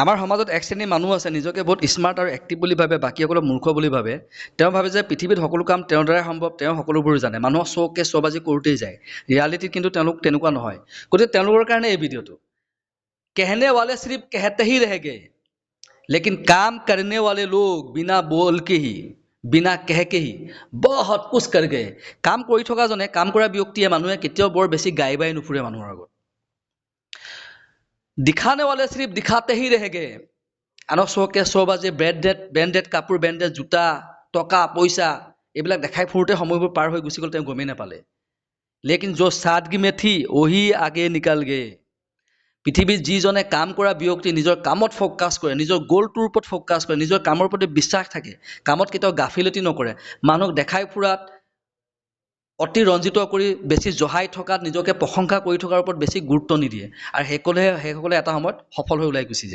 আমাৰ সমাজত এক শ্ৰেণীৰ মানুহ আছে নিজকে বহুত স্মাৰ্ট আৰু এক্টিভ বুলি ভাবে, বাকীসকলক মূৰ্খ বুলি ভাবে। তেওঁ ভাবে যে পৃথিৱীত সকলো কাম তেওঁৰ দ্বাৰাই সম্ভৱ, তেওঁ সকলোবোৰ জানে, মানুহক চৌকে চবাজি কৰোঁতেই যায়। ৰিয়ালিটিত কিন্তু তেওঁলোক তেনেকুৱা নহয়। গতিকে তেওঁলোকৰ কাৰণে এই ভিডিঅ'টো। कहने वाले सिर्फ कहते ही रह गए, लेकिन काम करने वाले लोग बिना बोल के ही, बिना कह के ही बहुत कुछ कर गए। কাম কৰি থকাজনে, কাম কৰা ব্যক্তিয়ে মানুহে কেতিয়াও বৰ বেছি গাই বাই নুফুৰে মানুহৰ আগত। दिखाने वाले सिर्फ दिखाते ही रह गए, আনক চৌকে চবাজি ব্ৰেণ্ডেড কাপোৰ, ব্ৰেণ্ডেড জোতা, টকা পইচা এইবিলাক দেখাই ফুৰোঁতে সময়বোৰ পাৰ হৈ গুচি গ'ল, তেওঁ গমেই নাপালে। लेकिन जो सादगी में थी वही आगे निकल गए। পৃথিৱীত যিজনে কাম কৰা ব্যক্তি নিজৰ কামত ফ'কাছ কৰে, নিজৰ গ'লটোৰ ওপৰত ফ'কাছ কৰে, নিজৰ কামৰ প্ৰতি বিশ্বাস থাকে, কামত কেতিয়াও গাফিলতি নকৰে, মানুহক দেখাই ফুৰাত, অতি ৰঞ্জিত কৰি বেছি জহাই থকাত, নিজকে প্ৰশংসা কৰি থকাৰ ওপৰত বেছি গুৰুত্ব নিদিয়ে, আৰু সেইসকলে এটা সময়ত সফল হৈ ওলাই গুচি যায়।